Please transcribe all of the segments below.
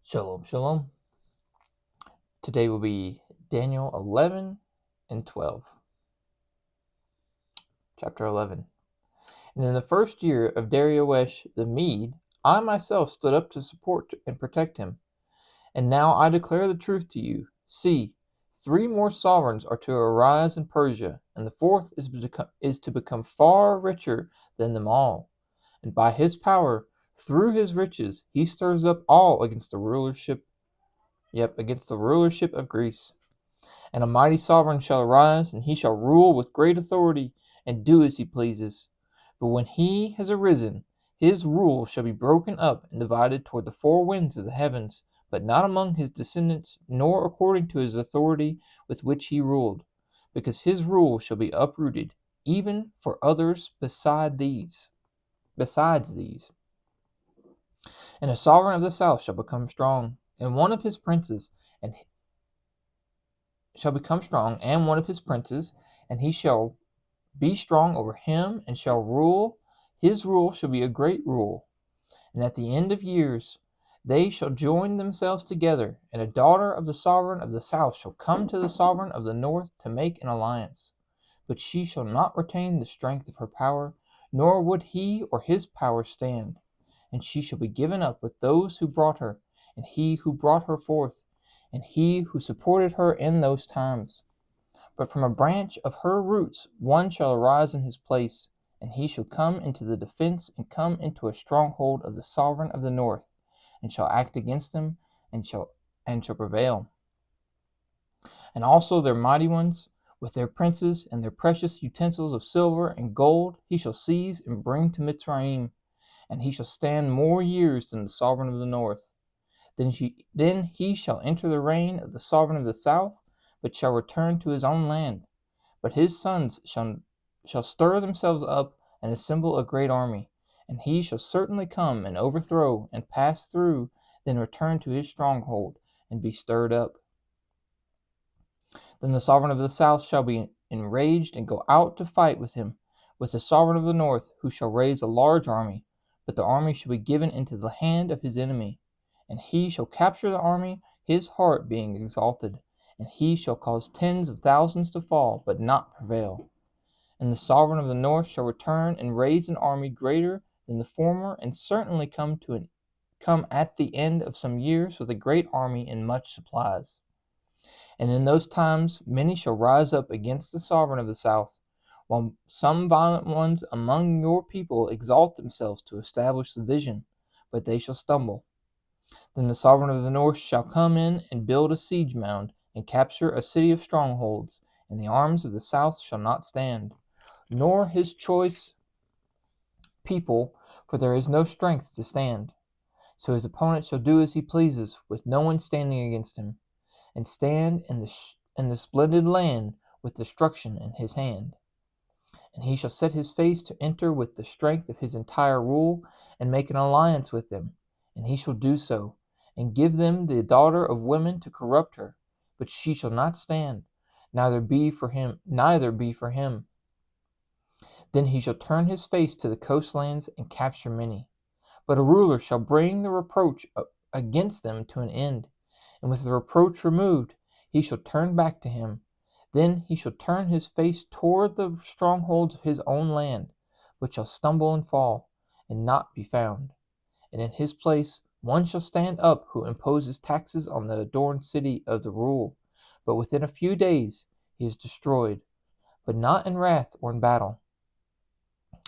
Shalom, shalom. Today will be Daniel 11 and 12. Chapter 11. And in the first year of Darius the Mede, I myself stood up to support and protect him. And now I declare the truth to you. See, 3 more sovereigns are to arise in Persia, and the fourth is to become far richer than them all. And by his power, through his riches, he stirs up all against the rulership of Greece. And a mighty sovereign shall arise, and he shall rule with great authority, and do as he pleases. But when he has arisen, his rule shall be broken up and divided toward the 4 winds of the heavens, but not among his descendants, nor according to his authority with which he ruled, because his rule shall be uprooted, even for others besides these. And a sovereign of the south shall become strong, and one of his princes, and he shall be strong over him, and shall rule. His rule shall be a great rule. And at the end of years they shall join themselves together, and a daughter of the sovereign of the south shall come to the sovereign of the north to make an alliance. But she shall not retain the strength of her power, nor would he or his power stand. And she shall be given up with those who brought her, and he who brought her forth, and he who supported her in those times. But from a branch of her roots one shall arise in his place, and he shall come into the defense and come into a stronghold of the sovereign of the north, and shall act against them, and shall prevail. And also their mighty ones, with their princes and their precious utensils of silver and gold, he shall seize and bring to Mitzrayim, and he shall stand more years than the sovereign of the north. Then he shall enter the reign of the sovereign of the south, but shall return to his own land. But his sons shall stir themselves up and assemble a great army, and he shall certainly come and overthrow and pass through, then return to his stronghold and be stirred up. Then the sovereign of the south shall be enraged and go out to fight with him, with the sovereign of the north, who shall raise a large army, but the army shall be given into the hand of his enemy. And he shall capture the army, his heart being exalted, and he shall cause tens of thousands to fall, but not prevail. And the sovereign of the north shall return and raise an army greater than the former, and certainly come at the end of some years with a great army and much supplies. And in those times many shall rise up against the sovereign of the south, while some violent ones among your people exalt themselves to establish the vision, but they shall stumble. Then the sovereign of the north shall come in and build a siege mound, and capture a city of strongholds, and the arms of the south shall not stand, nor his choice people, for there is no strength to stand. So his opponent shall do as he pleases, with no one standing against him, and stand in the splendid land with destruction in his hand. And he shall set his face to enter with the strength of his entire rule, and make an alliance with them, and he shall do so, and give them the daughter of women to corrupt her, but she shall not stand, neither be for him. Then he shall turn his face to the coastlands and capture many. But a ruler shall bring the reproach against them to an end, and with the reproach removed, he shall turn back to him. Then he shall turn his face toward the strongholds of his own land, but shall stumble and fall, and not be found. And in his place one shall stand up who imposes taxes on the adorned city of the rule, but within a few days he is destroyed, but not in wrath or in battle.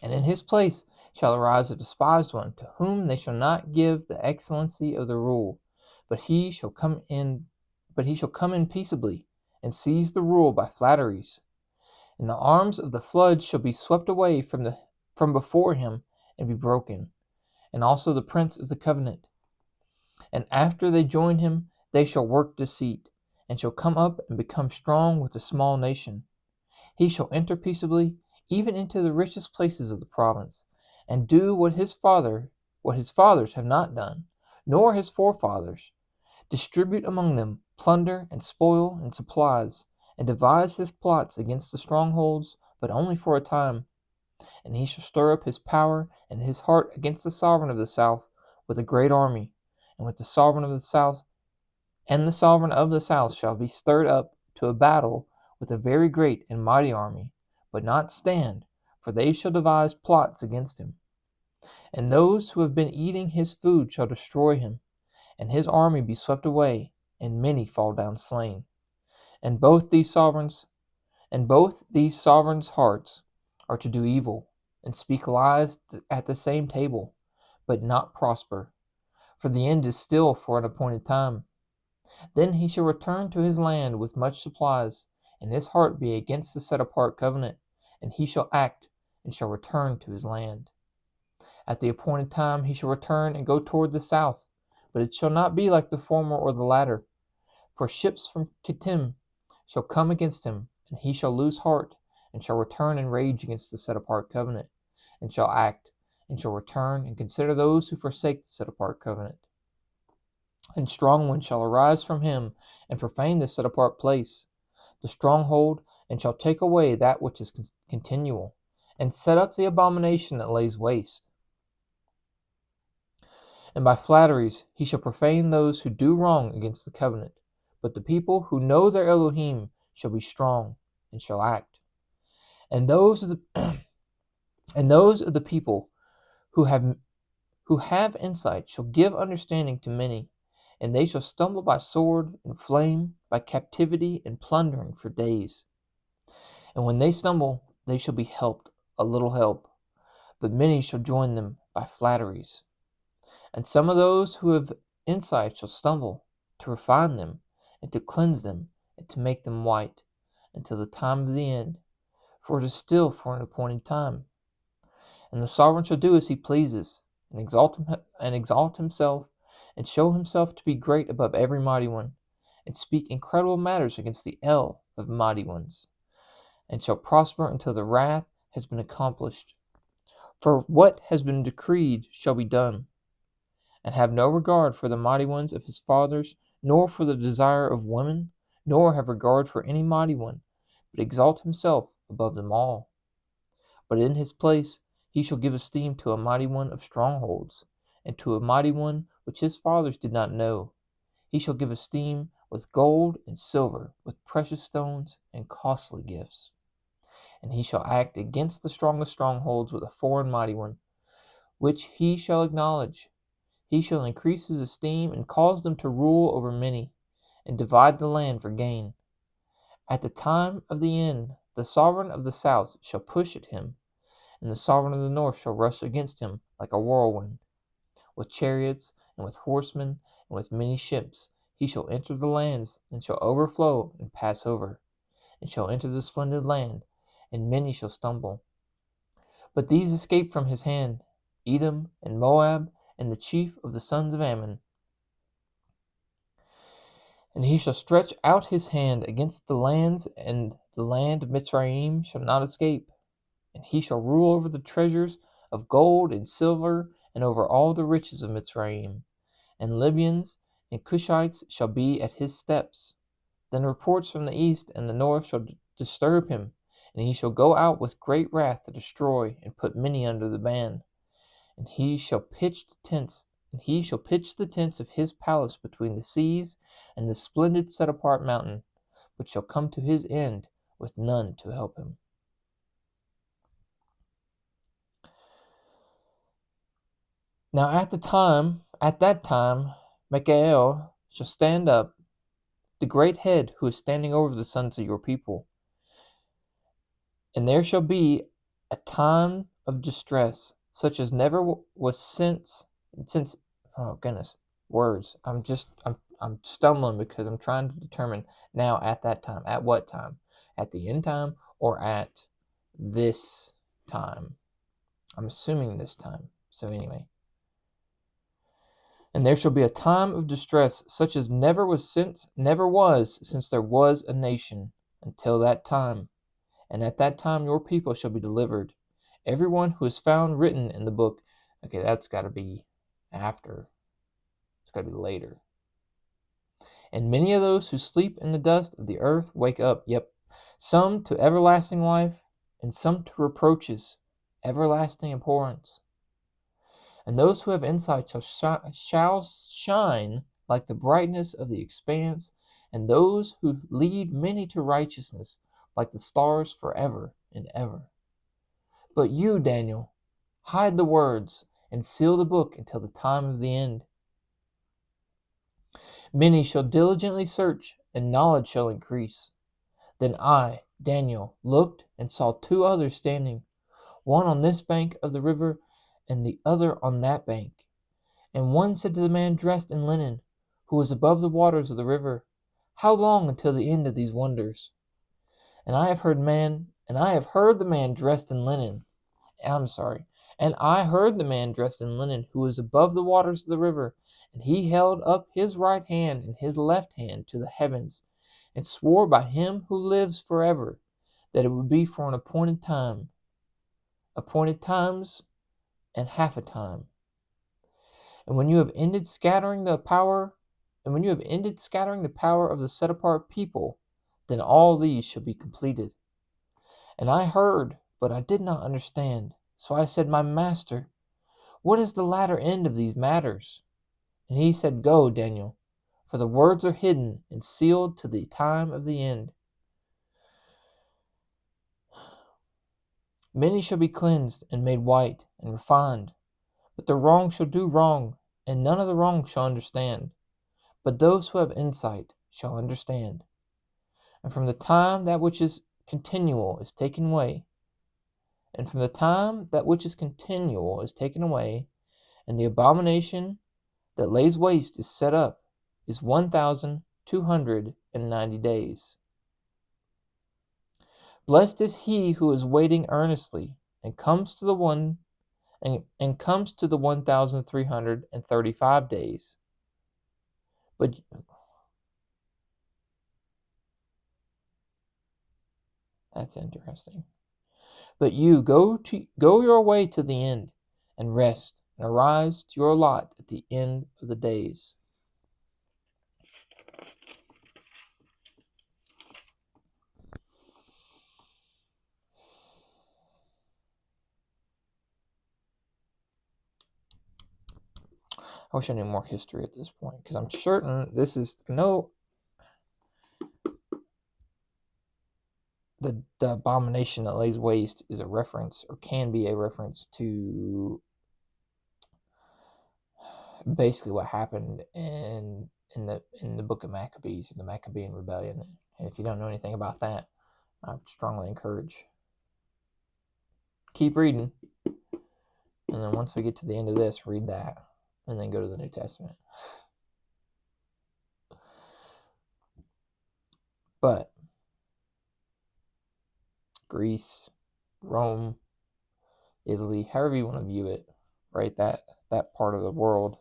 And in his place shall arise a despised one, to whom they shall not give the excellency of the rule, but he shall come in peaceably, and seize the rule by flatteries. And the arms of the flood shall be swept away from before him, and be broken, and also the prince of the covenant. And after they join him, they shall work deceit, and shall come up and become strong with a small nation. He shall enter peaceably, even into the richest places of the province, and do what his fathers have not done, nor his forefathers, distribute among them plunder and spoil and supplies, and devise his plots against the strongholds, but only for a time. And he shall stir up his power and his heart against the sovereign of the south with a great army, and with the sovereign of the south, and the sovereign of the south shall be stirred up to a battle with a very great and mighty army, but not stand, for they shall devise plots against him. And those who have been eating his food shall destroy him, and his army be swept away, and many fall down slain. And both these sovereigns' hearts are to do evil, and speak lies at the same table, but not prosper, for the end is still for an appointed time. Then he shall return to his land with much supplies, and his heart be against the set apart covenant, and he shall act, and shall return to his land. At the appointed time he shall return and go toward the south, but it shall not be like the former or the latter. For ships from Kittim shall come against him, and he shall lose heart, and shall return and rage against the set apart covenant, and shall act, and shall return and consider those who forsake the set apart covenant. And strong ones shall arise from him, and profane the set apart place, the stronghold, and shall take away that which is continual, and set up the abomination that lays waste. And by flatteries he shall profane those who do wrong against the covenant. But the people who know their Elohim shall be strong, and shall act. And those of the people who have insight shall give understanding to many, and they shall stumble by sword and flame, by captivity and plundering for days. And when they stumble, they shall be helped a little help, but many shall join them by flatteries. And some of those who have insight shall stumble, to refine them, and to cleanse them, and to make them white, until the time of the end, for it is still for an appointed time. And the sovereign shall do as he pleases, and exalt himself, and show himself to be great above every mighty one, and speak incredible matters against the El of mighty ones, and shall prosper until the wrath has been accomplished. For what has been decreed shall be done, and have no regard for the mighty ones of his fathers, nor for the desire of women, nor have regard for any mighty one, but exalt himself above them all. But in his place he shall give esteem to a mighty one of strongholds, and to a mighty one which his fathers did not know. He shall give esteem with gold and silver, with precious stones and costly gifts. And he shall act against the strongest strongholds with a foreign mighty one, which he shall acknowledge. He shall increase his esteem, and cause them to rule over many, and divide the land for gain. At the time of the end, the sovereign of the south shall push at him, and the sovereign of the north shall rush against him like a whirlwind. With chariots, and with horsemen, and with many ships, he shall enter the lands, and shall overflow and pass over, and shall enter the splendid land, and many shall stumble. But these escape from his hand, Edom and Moab, and the chief of the sons of Ammon. And he shall stretch out his hand against the lands, and the land of Mitzrayim shall not escape. And he shall rule over the treasures of gold and silver, and over all the riches of Mitzrayim. And Libyans and Cushites shall be at his steps. Then reports from the east and the north shall disturb him, and he shall go out with great wrath to destroy, and put many under the ban. And he shall pitch the tents of his palace between the seas and the splendid set apart mountain, but shall come to his end with none to help him. Now at that time, Michael shall stand up, the great head who is standing over the sons of your people. And there shall be a time of distress, such as never was since oh goodness, words. I'm stumbling because I'm trying to determine now at that time. At what time? At the end time or at this time? I'm assuming this time. So anyway. And there shall be a time of distress such as never was since there was a nation, until that time. And at that time your people shall be delivered, everyone who is found written in the book. Okay, that's got to be after. It's got to be later. And many of those who sleep in the dust of the earth wake up, yep, some to everlasting life, and some to reproaches, everlasting abhorrence. And those who have insight shall shine like the brightness of the expanse, and those who lead many to righteousness like the stars forever and ever. But you, Daniel, hide the words and seal the book until the time of the end. Many shall diligently search, and knowledge shall increase. Then I, Daniel, looked and saw two others standing, one on this bank of the river and the other on that bank. And one said to the man dressed in linen, who was above the waters of the river, How long until the end of these wonders? And I have heard the man dressed in linen. And I heard the man dressed in linen, who was above the waters of the river, and he held up his right hand and his left hand to the heavens, and swore by him who lives forever, that it would be for an appointed times, and half a time. And when you have ended scattering the power of the set apart people, then all these shall be completed. And I heard, but I did not understand. So I said, My master, what is the latter end of these matters? And he said, Go, Daniel, for the words are hidden and sealed to the time of the end. Many shall be cleansed and made white and refined, but the wrong shall do wrong, and none of the wrong shall understand. But those who have insight shall understand. And from the time that which is continual is taken away, and the abomination that lays waste is set up, is 1,290 days. Blessed is he who is waiting earnestly, and comes to the 1,335 days. But that's interesting. But you go your way to the end, and rest, and arise to your lot at the end of the days. I wish I knew more history at this point, because I'm certain this is the abomination that lays waste is a reference, or can be a reference to basically what happened in the book of Maccabees, the Maccabean rebellion. And if you don't know anything about that, I would strongly encourage keep reading, and then once we get to the end of this, read that, and then go to the New Testament. But Greece, Rome, Italy, however you want to view it, right? That part of the world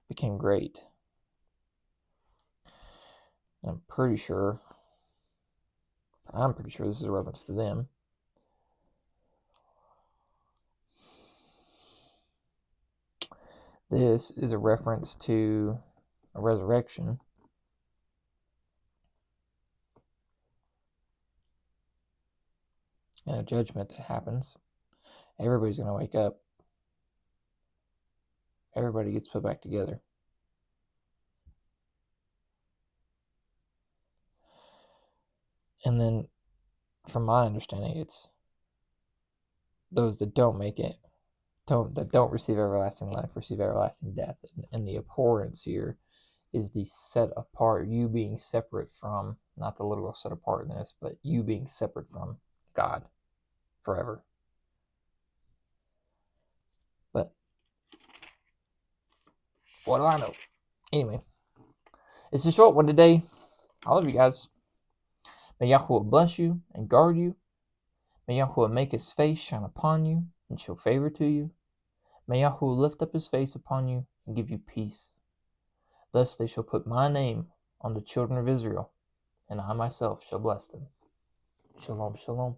became great. And I'm pretty sure this is a reference to them. This is a reference to a resurrection. And a judgment that happens. Everybody's going to wake up. Everybody gets put back together. And then, from my understanding, it's those that don't make it, that don't receive everlasting life, receive everlasting death. And the abhorrence here is the set apart, you being separate from, not the literal set apartness, but you being separate from God forever. But what do I know? Anyway, it's a short one today. I love you guys. May Yahweh bless you and guard you. May Yahweh make his face shine upon you and show favor to you. May Yahweh lift up his face upon you and give you peace. Thus they shall put my name on the children of Israel, and I myself shall bless them. Shalom, shalom.